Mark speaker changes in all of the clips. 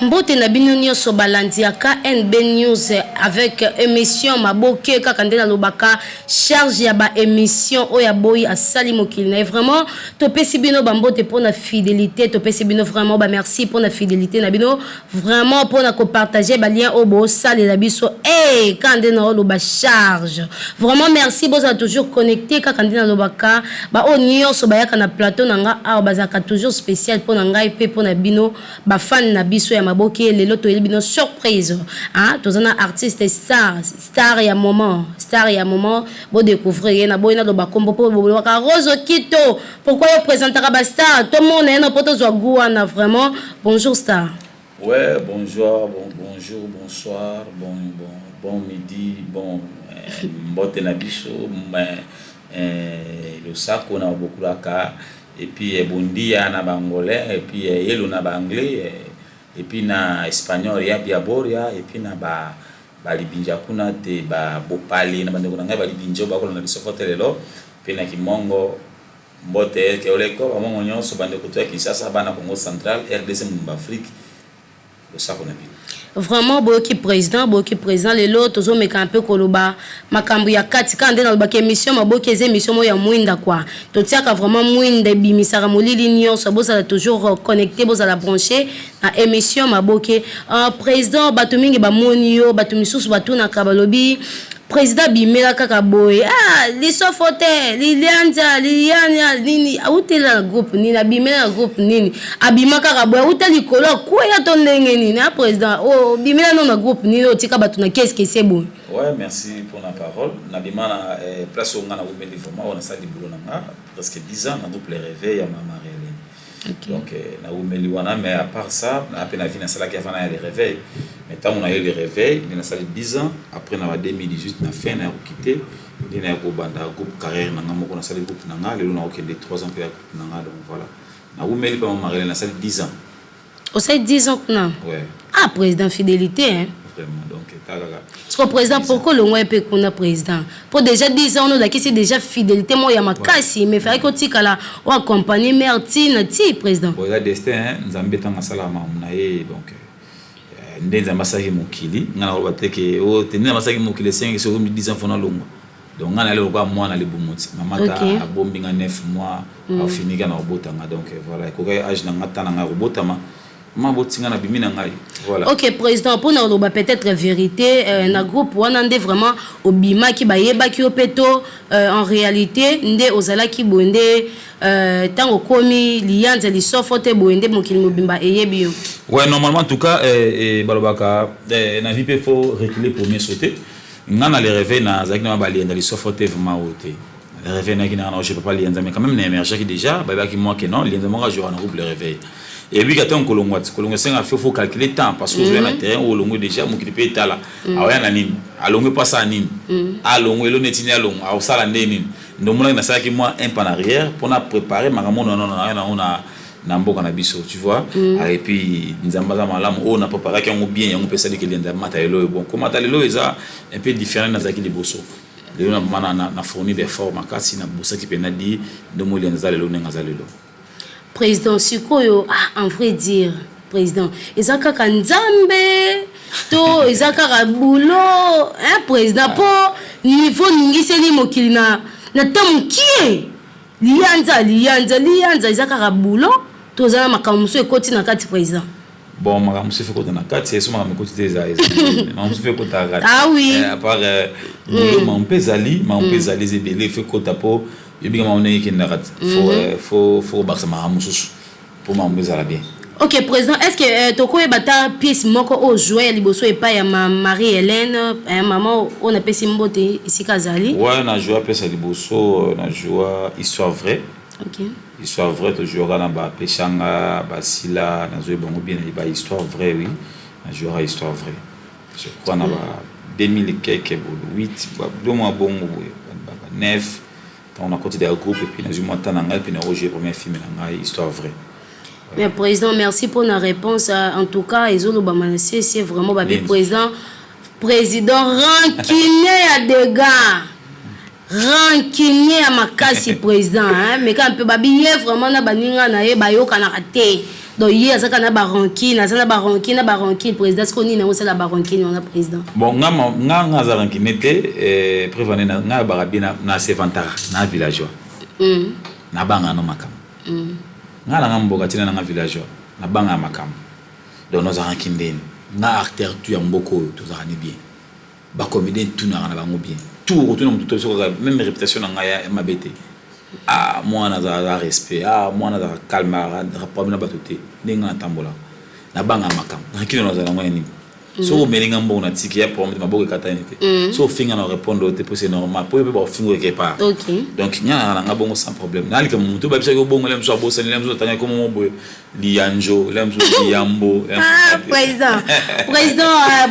Speaker 1: Mbote na bino nyonso balandiaka NB News avec émission Maboke kaka ndena lobaka charge ya ba émission oya boyi asali mokili na vraiment to pesi bino bambote pour na fidélité to pesi bino vraiment ba merci pour na fidélité na bino vraiment pour na ko partager ba lien obo sali la biso quand ndena loba charge vraiment merci boza toujours connecté kaka ndena lobaka ba o nyonso bayaka na plateau nanga a bazaka toujours spécial pour na ngai pe pour na bino ba fan na biso ya Maboke lelo to elibino surprise hein tozana artiste star ya moment bo découvrir na boyina do bakombo po bo ka Rose Kito pourquoi yo présentera ba star tout le monde na poto zo guana vraiment bonjour star.
Speaker 2: Ouais, bonjour, bonjour, bonsoir, bon midi, mbote na biso le sako na beaucoup la ka et puis bondia na bangolais et puis yelo na banglais et puis na espagnol ya biaboria et puis na ba libinja kuna te ba bopali na bande kuna ba libinjo ba ko na bisofote lelo puis na kimongo mbote ke oleko ba mongo nyonso bande kutoa Kinshasa bana Congo Central RDC mu Afrique le sako na bi
Speaker 1: vraiment boki président les lots zo meka un peu koloba makambu ya kati kande na lobaka émission Maboke eze émission mo ya mwinda kwa to tiaka vraiment mwinda bimisara molili nyonso boza toujours connecté boza la brancher na émission Maboke président batumingi ba monio batumisusu batuna kabalobi président bimela kaka boy lisofote lilianza nini autela groupe nini abimela groupe nini abima kaka boy auteli kolo kwya to ndenge nini président bimela non na groupe nini otika batuna qu'est-ce que c'est bon.
Speaker 2: Ouais, merci pour la parole. Nabima na place où on a ouvert vraiment on a ça du boulot na presque 10 ans na groupe les réveils à Mama Réalé. Okay. Donc na ouvert wana mais à part ça na peine na vie na sala qui avant les réveils. Maintenant on a eu les réveils, on a salé 10 ans après on a 2018 on a fait on a quitté on a ko banda groupe carrière na ngamo on a salé groupe nanga le on a OK de 3 ans pour groupe nanga donc voilà. Na ouvert pas Mama Réalé na salé 10 ans.
Speaker 1: Au ça 10 ans non.
Speaker 2: Ouais.
Speaker 1: Ah président fidélité hein.
Speaker 2: Vraiment donc tagaga.
Speaker 1: Parce que président pourquoi le moins peut qu'on a président pour déjà 10 ans on a qui c'est déjà fidélité moi ya makasi mais faire que tikala ou accompagner Mertine ti président.
Speaker 2: Pour la destin nzambe tanga salama na ye donc ndenza masaki mokili ngana ko bateke o tenina masaki mokili 5 sur 10 ans fona longo donc ngana le ko mwana le bomoti mamata abombi nga 9 mois a fini kana obotanga donc voilà ko ka âge na ngata na ngobotama mabotinga na bimina ngai voilà. OK
Speaker 1: président pour na peut-être vérité na groupe wana ndé vraiment obima ki bayeba ki opeto en réalité ndé ozala ki bonde tango komi lianza lisofote bonde mokili mobimba eyebi yo.
Speaker 2: Ouais normalement en tout cas balobaka na vie peut faut reculer pour mieux sauter ngana les réveils na zakina ba lianza lisofote vraiment oté les réveils na kina na je peux pas lianza mais quand même na émerger qui déjà ba ki moi que non lianza moi je na groupe les réveils. Et puis quand on kolongwa senga faut calculer temps parce que je vais na terrain au longo déjà mo ki peut tala awaya na nini alongo pas ça nini alongo elo netini alongo au sala nini ndo mona na sala ki moi un pas en arrière pour na préparer makamo non na mboka na biso tu vois et puis nzamba za malamu on a préparé ki on bien on peut ça dire que l'enda matalo bon comment matalo eza un peu différent na zaki liboso lelo na mana na fournir des formes makasi na bosa ki pena di ndo mo lenza lelo nenga za lelo.
Speaker 1: Président Sikoyo en vrai dire président ezaka kanzambe to ezaka boulot hein président po niveau ningiseli mokili na tamukie lianza ezaka boulot to zana makamuso ekoti na kati président.
Speaker 2: Bon makamuso ekoti na kati c'est suma mekoti teza makamuso ekoti na kati.
Speaker 1: Ah oui
Speaker 2: à part boulot mampezali zebele fait kota po yebi kama on est qui n'a faut baksa mahamususu pour m'embêter la bien.
Speaker 1: OK président est-ce que toko ebata pièce moko au jouer liboso et pas ya Marie-Hélène maman on a pesi mbote ici Kazali.
Speaker 2: Ouais na jouer pièce liboso na jouer histoire vraie.
Speaker 1: OK
Speaker 2: histoire vraie to jouera na ba pechanga basila na jouer bongo bien ba histoire vraie oui na jouera histoire vraie. Je crois na ba 2000 quelque 8 deux mois bongo 9 on a continué à groupe et puis nous avons entendu et puis nous avons joué le premier film dans histoire vraie.
Speaker 1: Mais président merci pour la réponse en tout cas Ezolo Bamanase c'est vraiment babé président rancunier à dégâts rancunier à makasi président hein mais quand un peu babillé vraiment na baninga na ye bayoka na raté donc il y a ça qu'on a baranquine président ce qu'on dit c'est la baranquine on a président
Speaker 2: bon nga za rankine était prévané na barabina na sevantara na villageois na banga no makam nga la mboka tina na villageois na banga makam donc nos rankine na acteur tu ya mboko to za ni bien ba comédien tout na bango bien tout retourne tout so même réputation na ya mabete ah moi na za respect ah moi na za calme rapport na batoté ninga tambola na banga makam rankine no za na ngani so melinga mbo na tiki ya problème maboko katanite so finga na répondre te c'est normal pour pas fingo quelque part donc nya na ngabongo sans problème na lika mutu ba bisa ko bongo lem so bosa lem so tanya ko mo boy lianjo lem so liambo
Speaker 1: président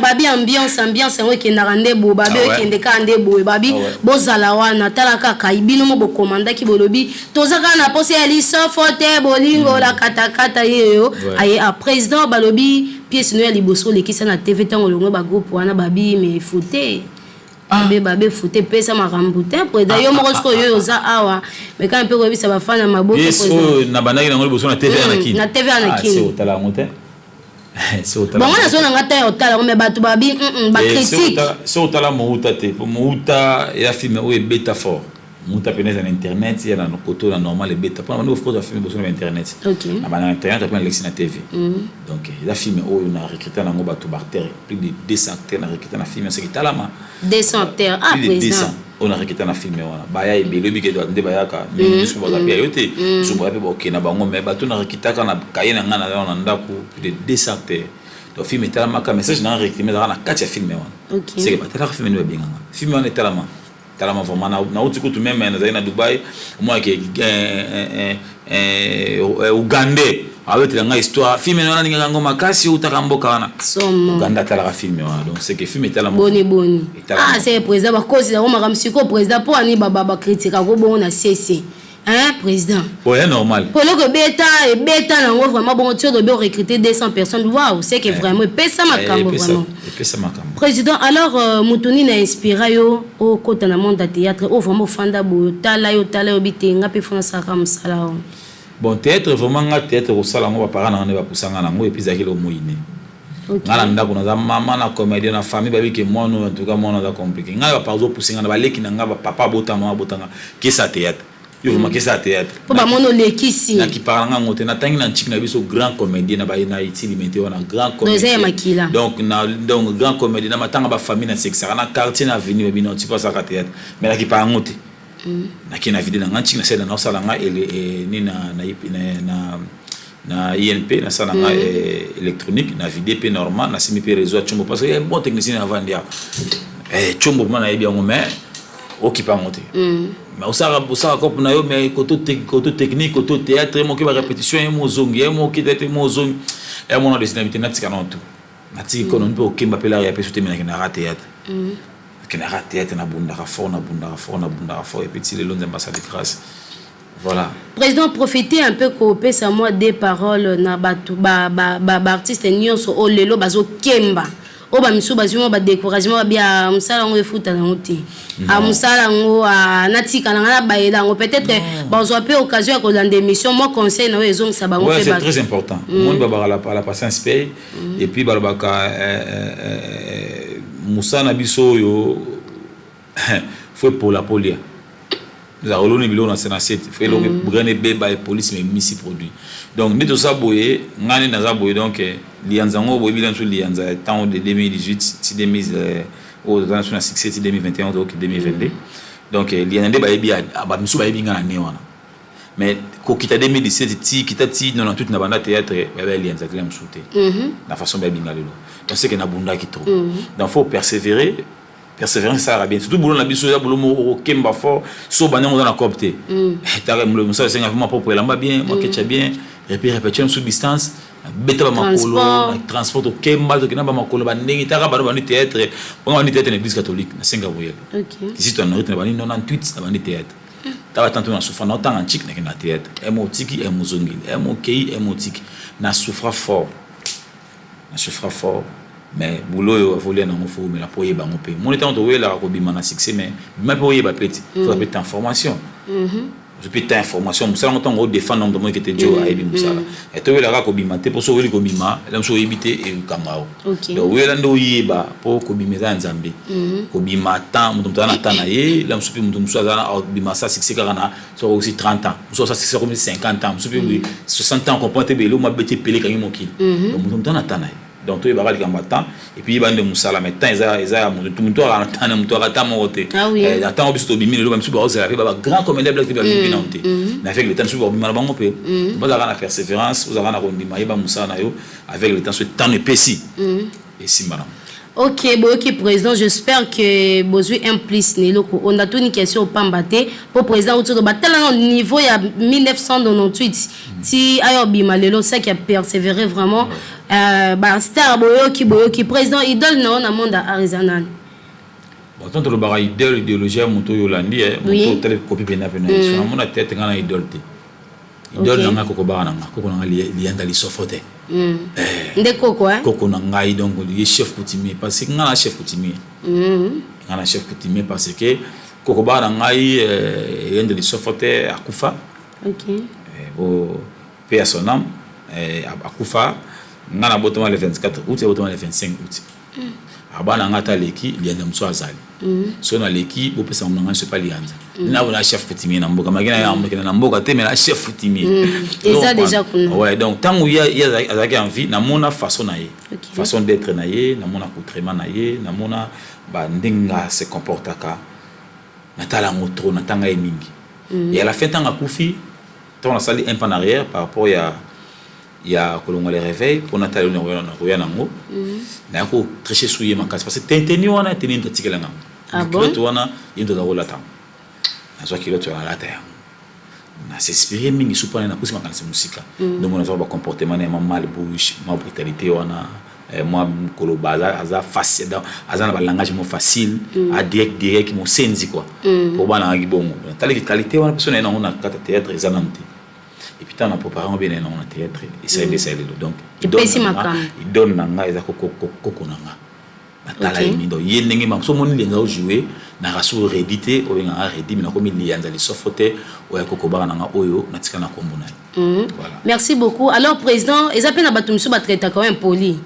Speaker 1: babi ambiance ngo ke na rande bo babi ke ndeka ande bo babi bozala wana talaka kaibino mo bo komanda ki bolobi tozaka na pose ya liso forte bolingo la katakata yeyo aye a président balobi pièce no ya liboso lekisa na TV tango longo ba groupe wana babi me fouté babe fouté pesa makambutin président yo moko sko yo za awa mais quand un peu ça va faire na maboko
Speaker 2: président na banaki na liboso na TV anakini
Speaker 1: na TV anakini
Speaker 2: c'est otala moté c'est otala
Speaker 1: bon on a zona ngata otala mais batu babi ba critique
Speaker 2: c'est otala mouta te mouta ya film o beta fort mouta peneza na internet ya na koto na normal beta pour na faut film boso na internet na bana internet après lexi na TV donc la film o na recruter na ngoba to barter plus de 200 acteurs na recruter na film c'est talama
Speaker 1: 200 acteurs ah président
Speaker 2: on a recruter na film wana baya ebele bi ke do nde bayaka mais jusqu'au ba bia yote so ba pe boke na bango mais ba to na recruter kana kayena ngana na ndako plus de 200 acteurs donc film talama ka message na recruter na kati ya film wana c'est que ba tala film no bien ngana film wana talama vraiment na uti tout même na Dubaï moi qui Ougandais avec la histoire film na ninga ngoma kasi utakamboka wana Uganda tala film wana donc c'est que film est tellement
Speaker 1: boni ah c'est président ba cause la roma kamsiko président pour ani baba critique ko bon na CC hein président
Speaker 2: ouais normal
Speaker 1: pour le beta na ngo vraiment bon tu dois recruter 200 personnes waouh c'est que vraiment pesa makambo vraiment
Speaker 2: pesa makambo
Speaker 1: président alors mutuni na inspira yo au kota na monde de théâtre au vraiment fanda bo tala yo bitenga pe fona saka msala
Speaker 2: bon théâtre vraiment nga théâtre au sala ngo ba parana ne ba pusanga na ngo et puis zakilo moine ngala ndako na mama na comédien na famille ba biki moi en tout cas moi na compliqué nga ba parzo pusinga na ba leki na nga ba papa botama botanga ki sa théâtre yo vraiment que ça théâtre
Speaker 1: pour ba mono lekisi
Speaker 2: na ki paranga ngote na tangi na chiki na biso grand comédien na ba na iti limité wana grand comédien donc grand comédien na matanga ba famille na sexa na quartier na avenue ba bino ti pas ça théâtre mais na ki paranga ngote na ki na vidéo na chiki na sala na sala nga ni na INP na sala nga électronique na vidéo pe normal na semi pe réseau chombo parce que bon technicien avant dia chombo mana yebi ngo mais okipa ngote mais osaka kopo na yo mais côté technique côté théâtre mo ki ba répétition et mo zongi et mo ki tete mo zongi et mo na destinalité na tika na tout na tika kono mpe okemba pe la ya pe sote mena na ra théâtre na théâtre na bunda fort et petit le long d'ambassade de grâce voilà
Speaker 1: président profiter un peu ko pesa moi des paroles na batu ba artiste nyonso o lelo bazo kemba o ba misu bazimo ba découragement bia musala ngo efuta na ngoti a musala ngo natika na baela ngo peut-être bazo pe occasion ya ko dans des missions moi conseil na ezong sa bango
Speaker 2: pe ba c'est très important monde ba la patience paye et puis ba ka musana biso yo faut pour la polia nous avons le bilon dans cette fait le brane beba et police mais misi produit donc nous ça boyer ngani na za boyer donc lianza ngo boyer bilan sur lianza temps de 2018 si 2000 au dans sur 6 2021 donc 2022 donc lianza ba yebi ba misu ba yebi ngana ne wana mais ko kita 2017 ti kita ti non tout na banda théâtre ba lianza kila msute la façon ba yebi ngalo donc c'est que na bunda ki trop donc faut persévérance ça va bien surtout boulot na biso ya boulot mo kemba fort so bana on a copté ta le ça c'est vraiment pour la bien moi que bien répétition sous distance beta ba makolo transport au kemba to kina ba makolo ba ndenge ta ba ni théâtre on ni théâtre l'église catholique na Singapour ici tu as noté ba ni 98 na ba ni théâtre ta ba tanto na souffra na temps antique na théâtre emotiki emozongili emokei emotiki na souffra fort mais boulot yo voler na mo fo mais la poye ba mo pe mon étant to we la ko bima na succès mais ma poye ba petit faut peut information depuis ta information musala ngoto ngo défendre nombre de monde qui était dio aibi musala et to wela ko bimate pour so weli ko bima la so ebité e kamao donc wela ndo yeba pour ko bimeza nzambe ko bimata mutu mutana tana ye la musupi mutu musaza na bima ça c'est kana so aussi 30 ans so ça c'est comme 50 ans musupi 60 ans comprendre belo ma beti pelé kangi mokili donc mutu mutana tana donc to yeba ka mbata et puis bande musala mais temps eza mutu ara tana mutu ara tamo roté attends biso to bimile lo même suba ozela ba grand commandant black de binante na avec le temps suba bimala bango pe ba la persévérance vous avez na kondima yeba musala yo avec le temps ce temps ne pesi et si madame.
Speaker 1: Ok, président, j'espère que Bozui implice Néloko. On a toute une question au Pambate pour président autour de bataille au niveau il y a 1998. Si Ayobi Malelo, c'est qui a persévéré vraiment. Star Boyoki, président idole non na monde à Arizona.
Speaker 2: Bon, tant que le bar idéologie à Monto Yolandi, Monto telle copie pena pena. Sur mon tête, on a idole. Idole nanga kokobara nanga, kokona lianda li sofote.
Speaker 1: Ndeko quoi?
Speaker 2: Koko nanga donc le chef coutumier parce que ngana chef coutumier. Ngana chef coutumier parce que kokobara nanga lianda li sofote akufa.
Speaker 1: OK.
Speaker 2: Bon paix à son âme akufa ngana botoma le 24 août et botoma le 25 août. Abana ngata leki lianda mso azali. So na leki bo pesa ngana se pas lianda. Na wona chef coutumier na mboka magina ya mboka na mboka te mais la chef coutumier.
Speaker 1: Et ça déjà qu'on.
Speaker 2: Ouais, donc tant où il y a envie na mona façon na ye. Façon d'être na ye, na mona accoutrement na ye, na mona ba ndinga se comportaka. Na tala motro na tanga mingi. Et à la fin tanga kufi, tant on a sali un pas en arrière par rapport il y a kolongo les réveils pour Nathalie na roya nango. Na ko tricher souiller ma casse parce que tenteni wana teni ntatikela ngam.
Speaker 1: Ah bon?
Speaker 2: Kiloto wana yindo da rola tam. Na so kiloto wana la terre. Na s'inspirer mingi supana na kusi makanisa musika. Donc on a ba comportement na mal bouche, ma brutalité wana moi kolobaza aza facile aza na ba langage mo facile a direct mo senzi quoi. Pour bana ngi bongo. Tali qualité wana personne na on a kata théâtre ezanante. Et puis on a préparé un bien na théâtre et ça aide ça donc il donne nanga eza koko nanga. Natala ini do yendenge mam so moni lenga jouer na raso réédité o nga réédité mais na komi lianza li sofote o ya kokobara nanga oyo natika na kombo na. Voilà.
Speaker 1: Merci beaucoup. Alors président, eza pe na batumso ba traiter quand même poli.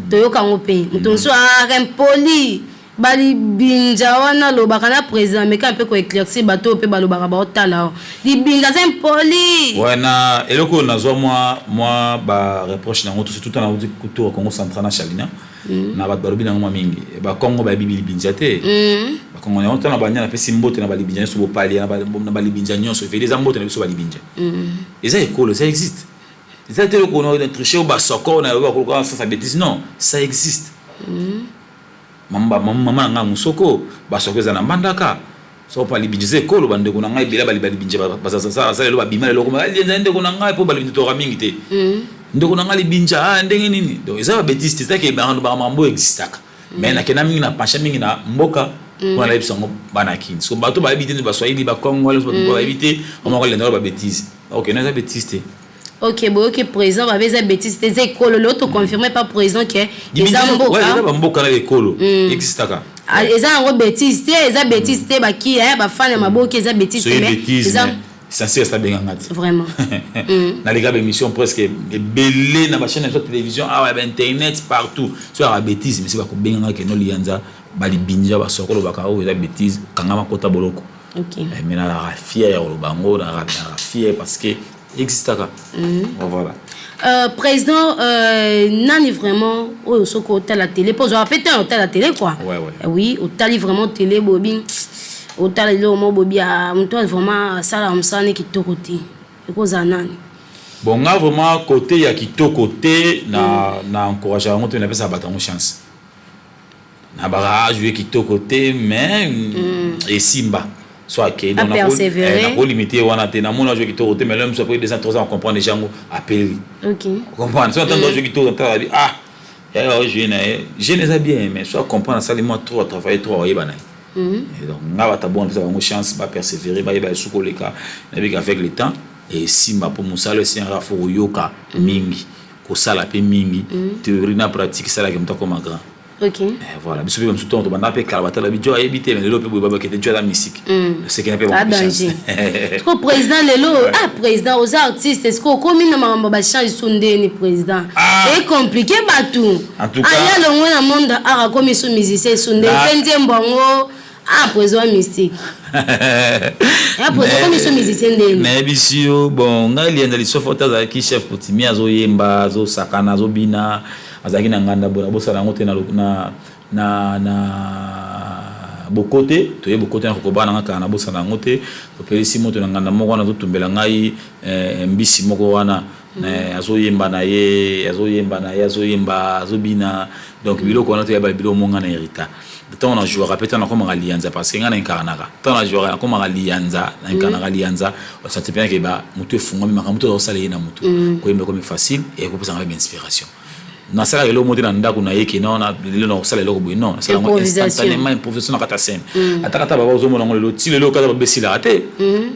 Speaker 1: Toyoka ngope. Mutumso a poli. Bali binja wana lo bakana président mais quand un peu ko éclaircir bato pe balo baraba otala. Li binja c'est poli.
Speaker 2: Ouais na eloko na zo moi ba reproche na ngoto tout na udi kuto Congo central na Chalina. Na bat barobi na ngoma mingi. Ba Congo ba bibili binja te. Ba Congo na ontana banya na pesi mbote na bali binja so bo pali na bali binja nyonso fe les mbote na so bali binja. Et ça école ça existe. Ça te ko na tricher ba soko na ba ko ça bêtise non, ça existe. Mama nga musoko basoko za na mbandaka so pa libinje kolo bande ko na ngai bila bali binje basasa lo babima lo ko mali ndende ko na ngai po bali to mingi te ndeko na ngai binja ndenge nini donc eza bêtise c'est que ba mambo existaka mais na kena mingi na pasha mingi na mboka ko na lebisa ngo banakini so bato ba bité ba swahili ba Congo ba bité on va le ba bêtise OK na za bêtise te.
Speaker 1: OK, président va avoir bêtise des écoles l'autre confirmé par président que les amboka
Speaker 2: ouais les amboka na école existe ka
Speaker 1: eza ngo bêtise te ba ki ba fan ya maboka eza bêtise mais
Speaker 2: ça c'est ça bien ngati
Speaker 1: vraiment
Speaker 2: na les gars émission presque belé na ba chaîne de télévision internet partout sur la bêtise mais c'est pas ko benga ke no lianza bali binja ba sokolo baka o eza bêtise kangama kota boloko.
Speaker 1: OK
Speaker 2: mais na la fier ya bango na fier parce que existe là. Voilà.
Speaker 1: Président, nani vraiment au soko hôtel la télé pose répéter hôtel la télé quoi.
Speaker 2: Ouais.
Speaker 1: Oui, hôtel vraiment télé bobine. Hôtel le mo bobia, toi vraiment ça la msane qui to côté. Et koza nani.
Speaker 2: Bon, nga vraiment côté ya kitoko côté na encourager on te na pesa battre une chance. Na bara jouer kitoko côté mais et Simba soit que
Speaker 1: dans
Speaker 2: la limité wana te na mona jeu qui te mais l'homme soit après 200 ans on comprend déjà ngo appel.
Speaker 1: OK.
Speaker 2: Comprendre soit dans jeu qui te je ne sais bien mais soit comprendre ça les mois trop travailler trop et bana. Et donc nga ba ta bonne une chance ba persévérer ba yeba sous koleka avec le temps et Simba pour musala c'est un rafo yoka mingi ko sala pe mingi théorie na pratique ça la comme grand.
Speaker 1: OK.
Speaker 2: Voilà, biso pe msuto to banda pe kalabata la bijo ayebite mais lelo pe boy baba kete jo la musique. C'est qu'il n'a pas bon
Speaker 1: danger. Ko président lelo président aux artistes est-ce que comme na mambo ba change sondeni président. C'est compliqué batou.
Speaker 2: En tout cas,
Speaker 1: aya le mona monde ara comme so musicien sondeni penze mbongo président mystique. Président comme so musicien ndeni.
Speaker 2: Mais bisio bon ngali enda li sofota za ki chef potimi azoyemba azo sakana azobina azaki na nganda bona bosala ngote na bokote to ye bokote na kokobana ngaka na bosala ngote to pelisi moto na nganda moko na to tumbela ngai mbisi moko wana azoyemba na ye azoyemba azobina donc biloko wana to ya biloko monga na hérita tant on a joué répéter na comme alianza parce que ngana inkarnaka tant on a joué comme alianza na inkarnaka alianza ça te bien que ba mutu funga mima mutu o sala yena mutu ko yemba comme facile et ko pesa ngaba inspiration na sala lelo moti na ndako na yeke non na lelo na sala lelo boy non sala ngo instantanément improvisation na kata scène atakata baba ozo mona lelo ti lelo kata babesi la raté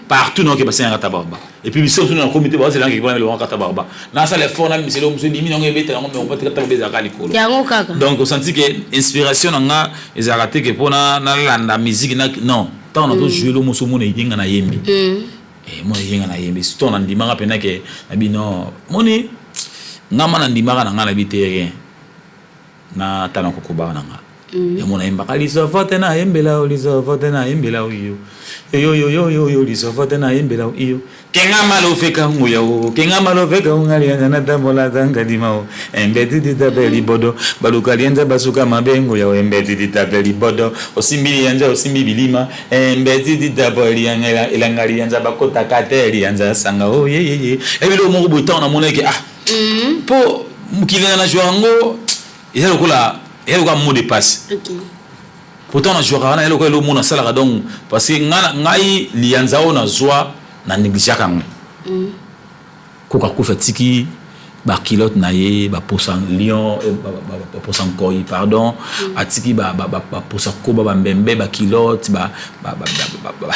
Speaker 2: partout non ke passer ngata baba et puis biso na comité ba sala ngi ba lelo kata baba na sala fort na miselo muso limi non ngebeta ngo on peut kata babeza kali kolo
Speaker 1: yango kaka
Speaker 2: donc on senti que inspiration nga eza raté que pona na landa musique na non tant on a joué le muso mona yinga na yembi moi yinga na yembi surtout on ndimanga pena ke na bino moni ngama na ndimaka na nga na biterien na tana kokoba na nga ya mona imba kali sofote na yembela o lisofote na yembela o yo lisofote na yembela o yo kenga malo feka nguya o kenga malo feka ngali na tambola zanga dimao embeti ditapeli bodo baluka lienza basuka mabengo ya embeti ditapeli bodo osimbili yanja osimbi bilima embeti ditapeli yanga elangali yanja bakota kateli yanja sanga o ye ebilo mo buta na moneke po mukilena na joango il y a le mot de passe. OK. Pourtant na joa na eloko elo mona sala donc parce que ngai lianzao na joa na négligaka ngo. Ko ka ko fatiki ba kilote na ye ba posan lion ba posan koi pardon atiki ba posan ko ba mbembe ba kilote ba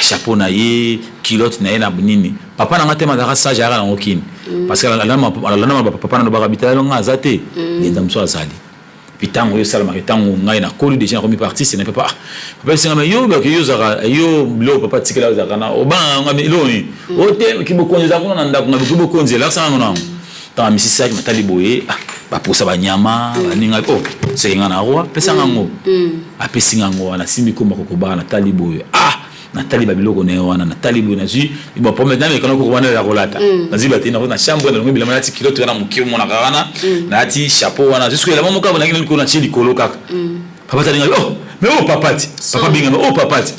Speaker 2: chapeau na ye kilote na ye na bunini papa na ngate mazaka sa jara na okini parce que la papa na ba habitalo ngazate ndamso azali pitango yo salama pitango ngai na kolu déjà comme parti c'est ne peut pas papa singa mais yo ba que yo zaka yo lo papa tikela zaka na oba ngami loni ote kibokonza kuna na ndako ngabi kibokonza la sanga na dans misisa ki matali boye ba posa ba nyama baninga c'est ngana roi pesa ngango apesi ngango na simbi komba kokoba na tali boye na tali babiloko ne wana na tali boye na ji bo promet na kana ko wana la rolata na ziba tina na chambre na ngibila mati kiloto na mukio mona kana na ti chapeau wana jusque la maman ka bona ngini ko na chili kolo kaka papa tali ngai mais papati papa binga papati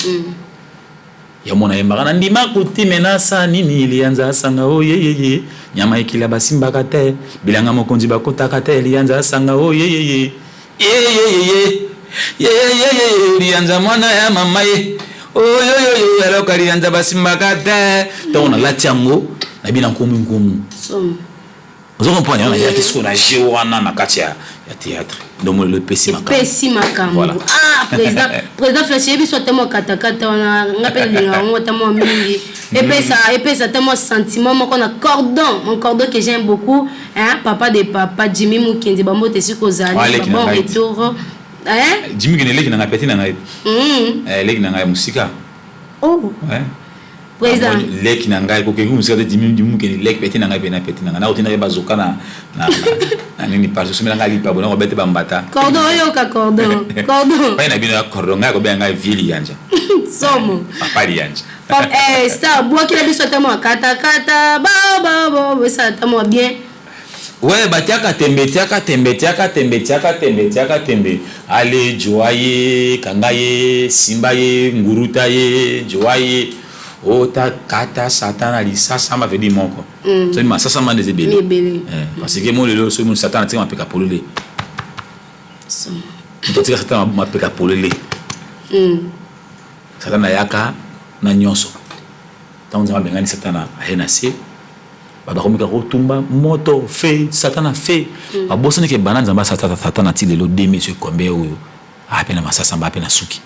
Speaker 2: ya mona yemba na ndima kuti menasa nini ilianza sanga ye nyama ikila basimba kate bilanga mokonzi bakota kate ilianza sanga ye ilianza mwana ya mama ye alors kalianza basimba kate donc na latiango na bina nkumu vous comprenez on a ya kisko na jewana na katia ya théâtre donc le pessima
Speaker 1: voilà président Flash biso temo katakata wana ngapeli ngo temo mingi et pesa temo sentiment moko na mon cordon que j'aime beaucoup papa de papa Jimmy Mukendi bambote sikozali bon retour
Speaker 2: Jimmy Mukendi leki na ngapeti na ngai leki na ngai musika président leki na ngai ko ke musika de Jimmy Mukendi leki peti na ngai peti na ngai na otina ba zoka na nini parce que ngai lipa bona ko bete bambata
Speaker 1: cordon yo ka cordon
Speaker 2: pa na bino cordon ngai ko be ngai vili yanja
Speaker 1: somo
Speaker 2: papa yanja
Speaker 1: star bois qui la biso tamo kata ba ça tamo bien
Speaker 2: ouais batiaka tembe ale joaye kangaye simbaye ngurutaye joaye ota kata satana li sasama veut dire moko c'est ma sasama des ebele parce que moi le so mon satana tika mapeka polele so tika satana mapeka polele satana yaka na nyonso tanzo ngani satana ahena se baba komika kotumba moto fe satana fe abosani ke bananza ba satana ti lelo de monsieur kombe oyo apena masasa mba apena suki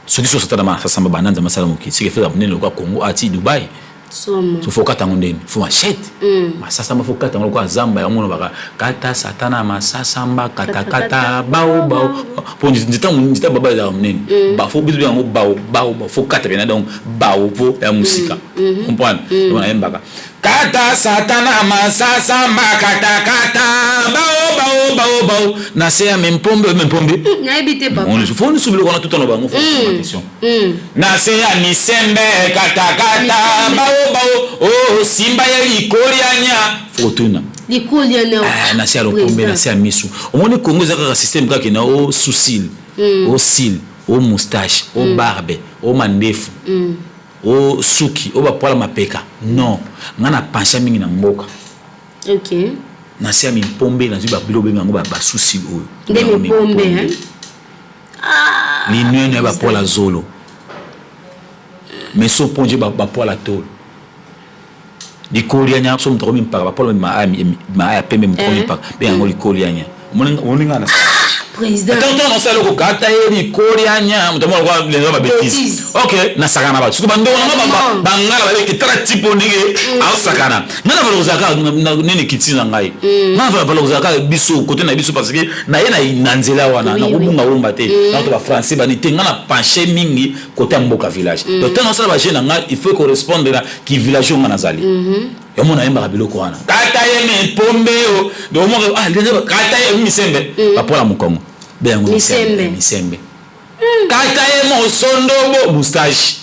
Speaker 2: suki so satana masasa mba bananza masala moki sike fela munene kwa Congo ati Dubai so faut kata ngondeni faut machette masasa ma faut kata ngolo kwa zamba ya mono baka kata satana masasa mba kata bao pour ndita baba da mnene ba faut bizu yango bao faut kata bena donc bao po ya musika comprendre on a mbaka kata satana masasa mba kata bao na se ya mempombe
Speaker 1: na ebite papa
Speaker 2: on faut nous subir on a tout en bango attention na se ya misembe kata bao simba ya likolianya fotuna
Speaker 1: likolianya
Speaker 2: na se ya lopombe na se ya misu omoni Congo zaka système kaka na o sourcil o cil o moustache o barbe o mandefu o suki o bapola mapeka non ngana pancha mingi na mboka
Speaker 1: OK
Speaker 2: na se ya mipombe na zuba bilo benga ngo ba sourcil oyo
Speaker 1: ndé mipombe hein
Speaker 2: ni nene bapola zolo mais so ponje bapola tolo likolianya so mtoko mimpaka bapola ma pembe mtoko pe yango likolianya moninga na
Speaker 1: président
Speaker 2: attends ça loko kata likolianya mtamo kwa lenga ba bêtise OK na sakana ba suko bando na bangala ba ke tra tipo ndike au sakana nana valozaka nene kitina ngai nana valozaka biso côté na biso parce que na ye na nzela wana na kubunga urumba te na to ba français ba ni tenga na pencher mingi côté mboka village donc tant ça ba jeune ngai il faut correspondre na ki village on nazali ya mona yemba biloko wana kata ye pombe o do mo kata ye misembe bapola mukongo be yango misembe kata ye mo sondo bo moustache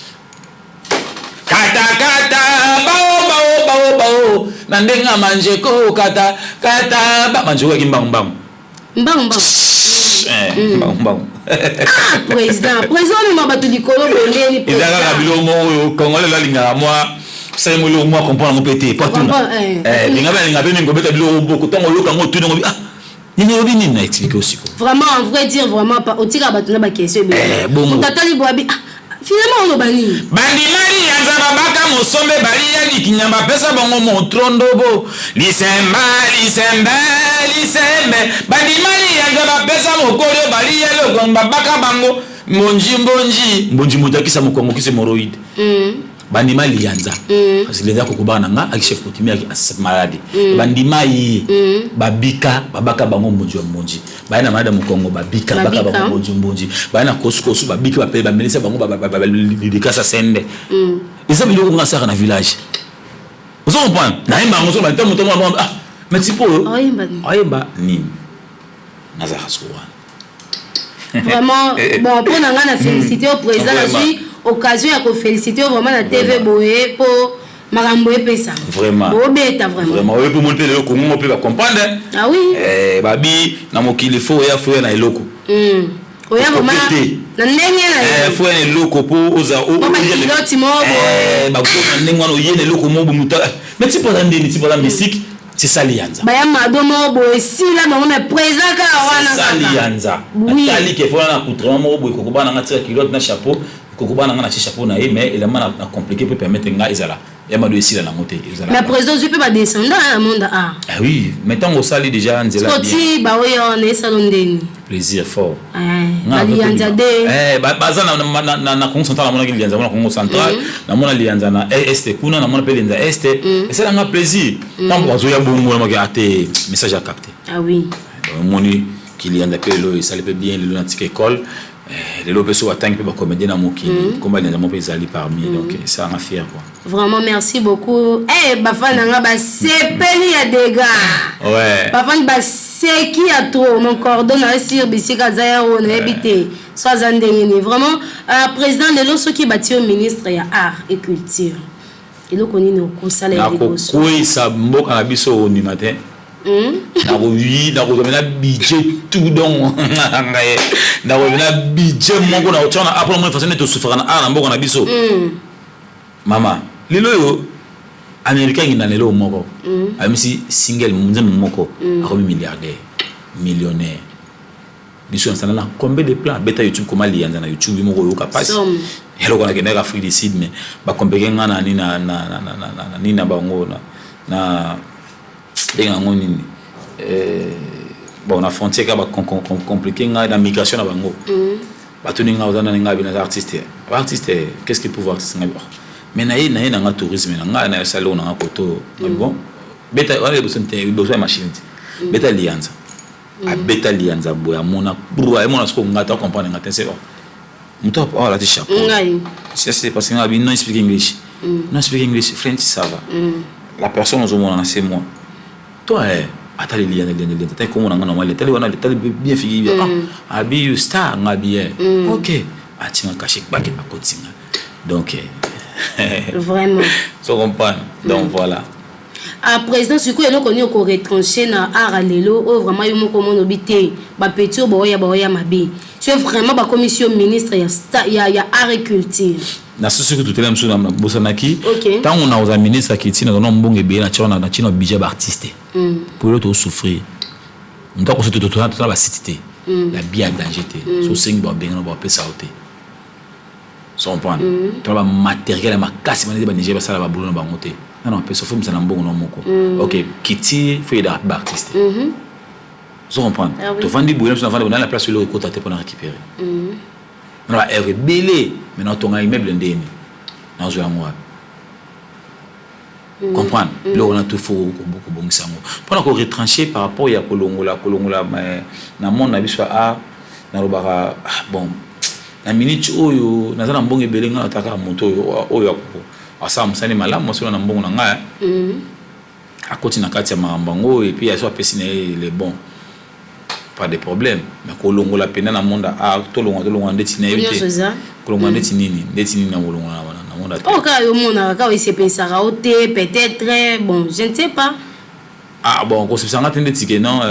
Speaker 2: kata bao na ndenga manje ko kata ba manje ko kimbang
Speaker 1: président ni mabatu likolo bondeni
Speaker 2: président ezaka bilo mo Congolais la linga moi c'est mo moi comprendre mon pété pas tout linga be ningo beta bilo beaucoup tant loka ngo tout ngo nini obi nini na expliquer aussi
Speaker 1: vraiment en vrai dire vraiment pas otira batuna ba question be tatali boabi finalement on obani
Speaker 2: bandi mari yanza babaka mosombe bali ya dikinyamba pesa bango montrondo bo lisembe bandi mari yanza bapesa mokorio bali ya lo babaka bango mbonji mutakisa mukongo kise moroid bandima lianza parce que lesako kubana nga aki chef coutumier aki assistant malade bandima yi babika babaka bango mbonji baina malade mu Congo babika babaka bango mbonji baina kosu babika bapele bamelisa bango babikasa sende isa biloko nga saka na village vous comprenez na imba ngo so ba ntamu mais tipo ayemba nini nazaka sowa
Speaker 1: vraiment bon pour nga na féliciter au président occasion à féliciter vraiment la TV boé pour makambo epesa
Speaker 2: vraiment
Speaker 1: obeta vraiment
Speaker 2: oui pour monter le Congo peut comprendre
Speaker 1: ah oui
Speaker 2: babi na mokili fo ya fo na eloko
Speaker 1: oya mama na ndenge na
Speaker 2: fo na eloko pour oza o
Speaker 1: piloti mobo
Speaker 2: ba ko ndenge wana oyene eloko mobo muta mais tipo za ndeni tipo za musique c'est ça lianza
Speaker 1: ba ya mado mobo esila na on est présent ka wana
Speaker 2: ça lianza tali ke fo na kutrama mobo ko ko bana ngati kilote na chapeau kokubana ngana chapeau na mais il a compliqué pour permettre nga izala ya mado esila na moté izala
Speaker 1: mais président je peux pas descendre à monde
Speaker 2: ah oui mettons au sali déjà nzela bien
Speaker 1: skoti ba oyo na salondeni
Speaker 2: plaisir fort
Speaker 1: lianza de
Speaker 2: baza na Congo central na mona ki lianza na Congo central na mona lianza na est kuna na mona pe lianza est et c'est un plaisir tant bazo ya bongo na ma ate message à capter
Speaker 1: ah oui
Speaker 2: moni ki lianza pe lo ça le peut bien le antique école les lopes à tank pour comédien dans mon combat dans mon pays ali parmi donc ça m'a fier quoi
Speaker 1: vraiment merci beaucoup bafana nga ba sepeli ya dégâts
Speaker 2: ouais
Speaker 1: bafana ba seki à trop mon cordon na sur bisika zaya on habité soit zandengeni vraiment président de l'osso qui bâti au ministre ya art et culture et le koni no kosala ya dégoso
Speaker 2: oui ça mboka na biso ni matin na oui na ko na budget tout donc na ko na budget moko na otana après moi façon de souffrir na art na mboka na biso mama lelo yo américain ina lelo moko amisi single munze moko akomi milliardaire millionnaire biso nsana na combien de plans beta YouTube comment lianza na YouTube moko yo kapasi hello kona ke na Afrique du Sud mais ba kombeke ngana ni na bango na denga ngoni bon na frontière ka ba compliqué nga la migration na bango ba tuni nga ozana nga bina artiste qu'est-ce qu'il pouvoir artiste nga mais na nga tourisme na salon na koto bon beta on est besoin machine beta lianza a beta lianza boya mona brouwa mona ce qu'on ngata comprendre ngata c'est bon muto la ti chapeau c'est parce que nga non speak English non speak English French ça va la personne au monde c'est moi toi atali lianza t'as comment on a mal t'as bien figé abi you star nga bien OK atinga caché back à continue donc
Speaker 1: vraiment
Speaker 2: so comprendre donc voilà
Speaker 1: à président ce que nous connait ko retranché na aralelo o vraiment yo moko mono bité ba petit boya mabe c'est vraiment ba commission ministre ya agriculture
Speaker 2: na sisi que tout est là msuna bosanaki tant on a aux ministres qui tina non mbonge be na chona na chino budget ba artiste pour l'autre souffrir on doit consulter tout la ba cité la bien danger so sing ba ben ba pesa oté so comprendre to ba matériel ma casse mané ba Niger ba sala ba boulot na ba ngoté non pesa faut msana mbongo no moko OK kiti faut aider ba artiste so comprendre to vandi boulot na vandi dans la place le recotaté pour récupérer on va être belé maintenant ton immeuble ndeni na zo yango comprendre là on a tout faut beaucoup bon sango pour qu'on retrancher par rapport ya kolongola na monde na biso na robara bon na minute oyo na zana mbongo ebele nga ataka moto oyo asa musani malamu mo na mbongo na nga akoti na kati ya mambango et puis ya so pesina les bons pas de problème mais kolongola pena na monde tolonga ndeti na yebite kolonga ndeti nini na kolongola na monde
Speaker 1: oh ka yo mona ka ese pensara oté peut-être bon je ne sais pas
Speaker 2: bon ko sepsanga ndeti ke non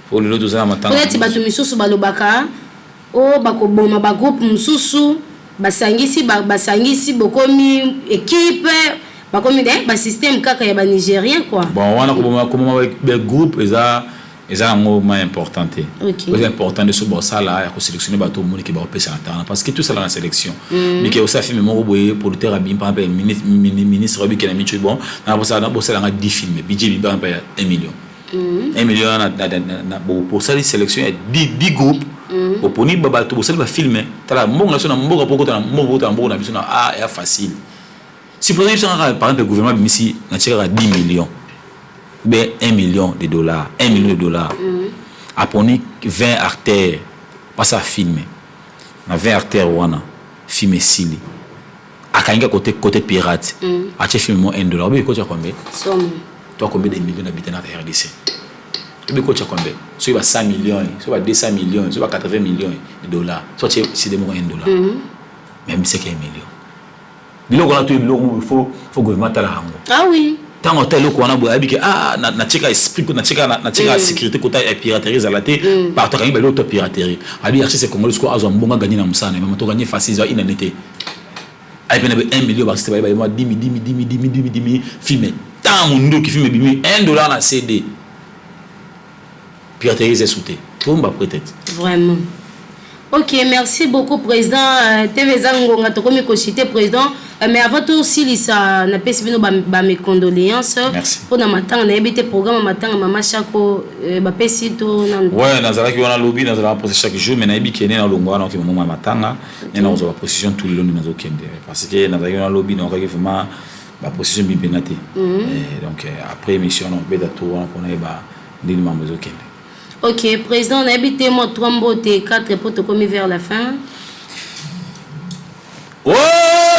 Speaker 2: pour le lot za matanga
Speaker 1: peut-être batu misusu balobaka o bakoboma ba groupe misusu basangisi bokomi équipe bakomi ba système kaka ya ba nigérien quoi
Speaker 2: bon wana comment ba groupe eza un moment important c'est important de se bosser là ya ko sélectionner bato monde qui ba pesa na temps parce que tout ça dans la sélection mais que aussi film mo boye producteur abim par exemple ministre obi kena michu bon na bossa na 10 films budget bi par exemple 1 million 1 million na pour ça les sélection 10 groupes pour poni baba to bossa ba filmer tala mbongo na so na mbongo poko na mbongo na biso na ya facile si par exemple le gouvernement ici na tira 10 millions ben 1 million de dollars 1 million de dollars a poni 20 artères pas à filmer na 20 artères wana filmer sili akainga côté pirate a che filmer $1 bi ko cha combien toi combien de millions d'habitants na RDC bi ko cha combien so ba 100 millions so ba 200 millions so ba 80 millions de dollars so c'est des $1 même c'est qu'un million biloko na to biloko faut gouvernement tala hango
Speaker 1: oui
Speaker 2: tant hôtel ko wana boya bike na cheka esprit na cheka sécurité kota ya piraterie za laté par to kangi belo to piraterie abi artiste congolais ko azo mbonga gagner na musana mais to gagner facile ina nete ay pene 1 million ba c'est ba 10 filmer tant mundo qui filme bimi $1 na CD piraterie c'est souté tomba peut-être
Speaker 1: vraiment OK merci beaucoup président TV Zangonga to komi ko citer président mais avant tout aussi lisa na pesi bino ba mes condoléances pour na matanga na ebité programme matanga mama Chako ba pesi to nando
Speaker 2: ouais nazala ki wana lobby nazala poser chaque jour mais na ebi kene na longo wana ki mama matanga et na ozo position tout le long nazo kende parce que nazala ki wana lobby na ka vraiment ba position bibenate donc après émission on beda tout wana kona ba ndini mambo zo kende.
Speaker 1: OK président na ebité mo 3 mbote 4 pour te commis vers la fin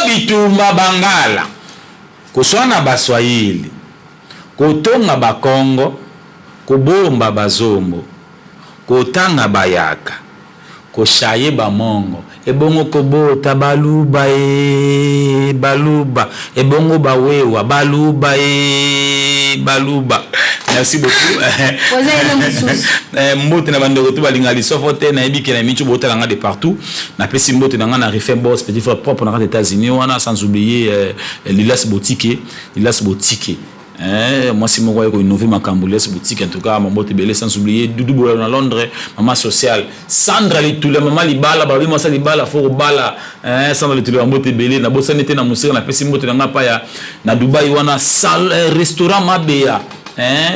Speaker 2: bitumba bangala kuswana baswahili kutonga bakongo kubomba bazombo kutanga bayaka kushaye bamongo ebongo kobota baluba baluba ebongo bawewa baluba baluba. Merci beaucoup. Mbote na bandoko to balinga li sofote na ebike na michu bota langa de partout. Na pesi mbote na ngana refait boss petit frère propre na États-Unis wana sans oublier Lilas Boutique. Moi si mo ko innover makambo Lilas Boutique en tout cas mbote belé sans oublier Doudou Bola na Londres maman sociale Sandra li tout le maman libala ba moi ça libala faut bala Sandra li tout le mbote belé na bossa nete na musika na pesi mbote na ngapa ya na Dubai wana salle restaurant Mabea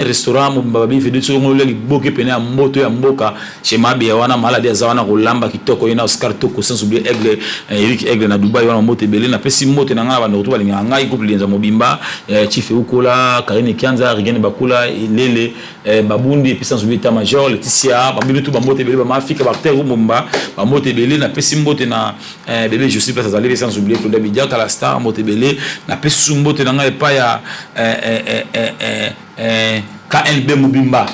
Speaker 2: restaurant mobimba babi fede so ngolo li boke pene ya mboto ya mboka chez mabe wana malade ya zawana kolamba kitoko ina Oscar Toko sans oublier Aigle Eric Aigle na Dubai wana mbote belé na pesi mbote na ngana ba ndoto balinga ngai couple lenza mobimba Chief Ukola Karine Kianza Rigene Bakula Lele babundi et puis sans oublier état major Laetitia babilu tout ba mbote belé ba Afrika ba terre bomba ba mbote belé na pesi mbote na bébé je suis place azali sans oublier Claude Bidia Kala Star mbote belé na pesi mbote na ngai pa ya KNB Mobimba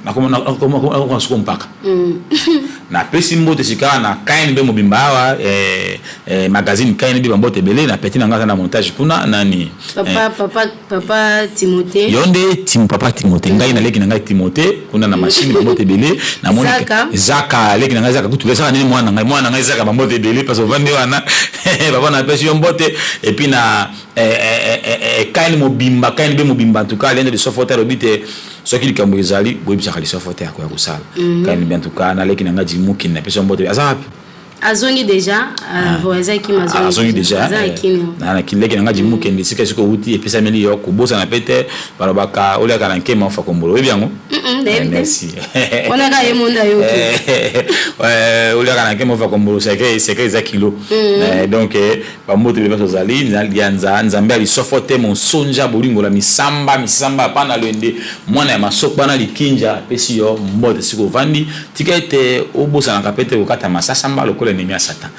Speaker 2: na comment se compacte na pesi mbote sika na KNB Mobimba wa magazine KNB mbote belé na petit nanga na montage kuna nani
Speaker 1: papa Timothée
Speaker 2: yonde papa Timothée ngai na leki nanga Timothée kuna na machine mbote belé na moni Zaka leki nanga Zaka kutu lesa nini mwana ngai Zaka mbote belé parce que vande wana papa na pesi mbote et puis na KNB Mobimba en tout cas l'un de sofoter obite ce qui likambo ezali boyebisa kali sofoter ya kusala KNB en tout cas na leki nanga jimuki na pesi mbote azapi
Speaker 1: azongi déjà voisin qui
Speaker 2: azongi déjà na kileki nanga jimuki ndisika siko uti epesa meli yo kubosa na pete balobaka ole kana nkema ofa kombolo webi yango merci
Speaker 1: on a yemonda yo
Speaker 2: ole kana nkema ofa kombolo c'est za kilo donc ba moto le bazali nzalianza nzambe ali sofote mon sonja bolingo la misamba pana lende mwana ya masoko bana likinja pesi yo mbote siko vandi tikete obosa na kapete kokata masasa mbalo l'ennemi à Satan.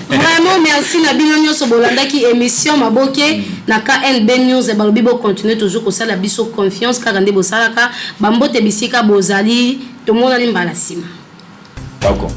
Speaker 1: Vraiment merci na bino nyoso bolandaki émission maboke na KNB News et balobibo continuer toujours ko sala biso confiance ka rande bo salaka bambote bisika bozali to mona limbala sima.
Speaker 2: D'accord.